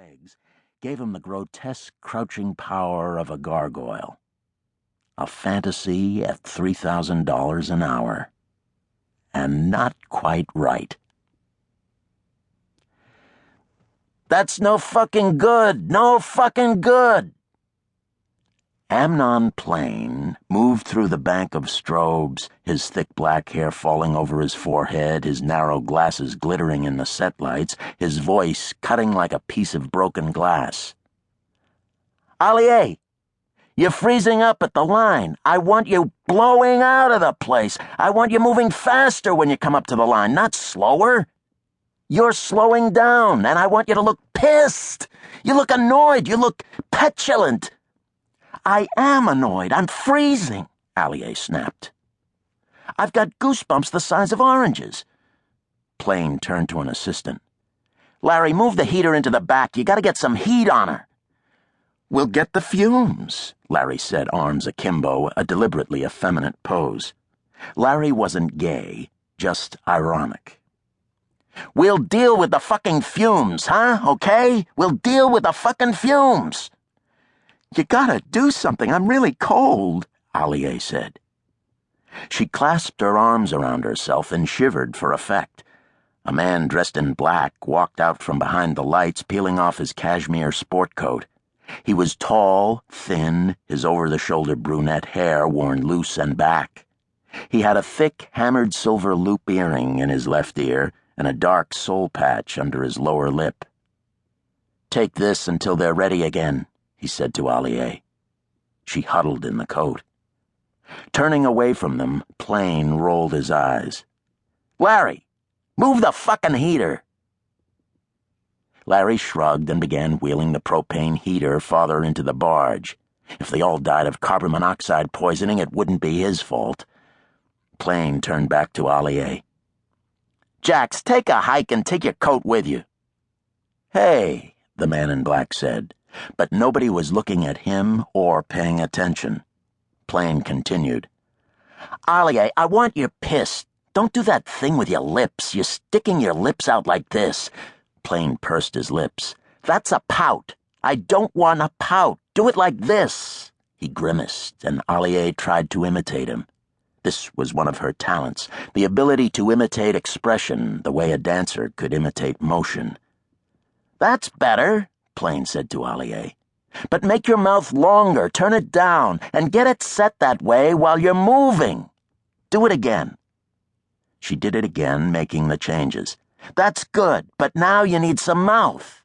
legs gave him the grotesque crouching power of a gargoyle. A fantasy at $3,000 an hour. And not quite right. That's no fucking good! No fucking good! Amnon Plain moved through the bank of strobes, his thick black hair falling over his forehead, his narrow glasses glittering in the set lights, his voice cutting like a piece of broken glass. Allier, you're freezing up at the line. I want you blowing out of the place. I want you moving faster when you come up to the line, not slower. You're slowing down, and I want you to look pissed. You look annoyed. You look petulant. I am annoyed. I'm freezing, Allier snapped. I've got goosebumps the size of oranges. Plain turned to an assistant. Larry, move the heater into the back. You gotta get some heat on her. We'll get the fumes, Larry said, arms akimbo, a deliberately effeminate pose. Larry wasn't gay, just ironic. We'll deal with the fucking fumes, huh? Okay? We'll deal with the fucking fumes. You gotta do something. I'm really cold, Allier said. She clasped her arms around herself and shivered for effect. A man dressed in black walked out from behind the lights, peeling off his cashmere sport coat. He was tall, thin, his over-the-shoulder brunette hair worn loose and back. He had a thick, hammered silver loop earring in his left ear and a dark soul patch under his lower lip. Take this until they're ready again, he said to Allier. She huddled in the coat. Turning away from them, Plain rolled his eyes. Larry, move the fucking heater. Larry shrugged and began wheeling the propane heater farther into the barge. If they all died of carbon monoxide poisoning, it wouldn't be his fault. Plain turned back to Allier. Jax, take a hike and take your coat with you. Hey, the man in black said, but nobody was looking at him or paying attention. Plain continued. Allier, I want you pissed. Don't do that thing with your lips. You're sticking your lips out like this. Plain pursed his lips. That's a pout. I don't want a pout. Do it like this. He grimaced, and Allier tried to imitate him. This was one of her talents, the ability to imitate expression the way a dancer could imitate motion. That's better, Plain said to Allier. But make your mouth longer, turn it down, and get it set that way while you're moving. Do it again. She did it again, making the changes. That's good, but now you need some mouth.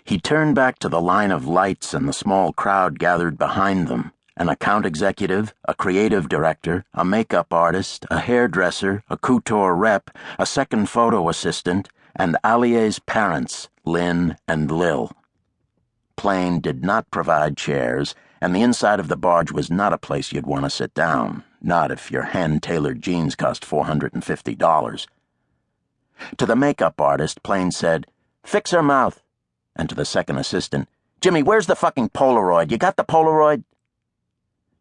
He turned back to the line of lights and the small crowd gathered behind them. An account executive, a creative director, a makeup artist, a hairdresser, a couture rep, a second photo assistant, and Allier's parents, Lynn and Lil. Plain did not provide chairs, and the inside of the barge was not a place you'd want to sit down, not if your hand-tailored jeans cost $450. To the makeup artist, Plain said, Fix her mouth. And to the second assistant, Jimmy, where's the fucking Polaroid? You got the Polaroid?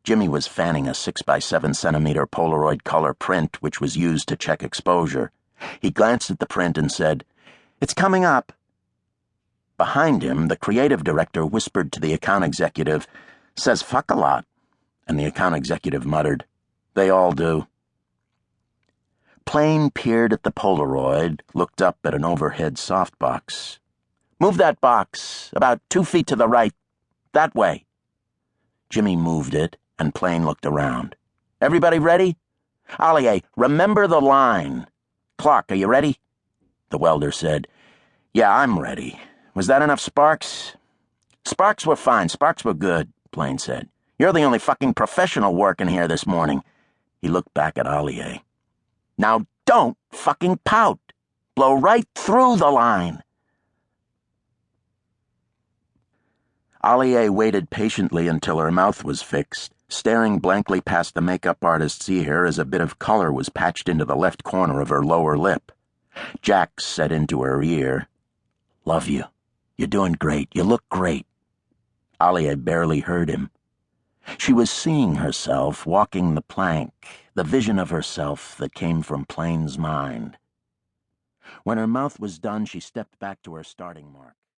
Jimmy was fanning a 6x7 centimeter Polaroid color print which was used to check exposure. He glanced at the print and said, It's coming up. Behind him, the creative director whispered to the account executive, Says fuck a lot. And the account executive muttered, They all do. Plain peered at the Polaroid, looked up at an overhead softbox. Move that box, about 2 feet to the right. That way. Jimmy moved it, and Plain looked around. Everybody ready? Allier, remember the line. Clark, are you ready? The welder said, Yeah, I'm ready. Was that enough sparks? Sparks were fine. Sparks were good, Plain said. You're the only fucking professional working here this morning. He looked back at Allier. Now don't fucking pout. Blow right through the line. Allier waited patiently until her mouth was fixed, staring blankly past the makeup artist's ear as a bit of color was patched into the left corner of her lower lip. Jax said into her ear, Love you. You're doing great. You look great. Allier barely heard him. She was seeing herself walking the plank, the vision of herself that came from Plain's mind. When her mouth was done, she stepped back to her starting mark.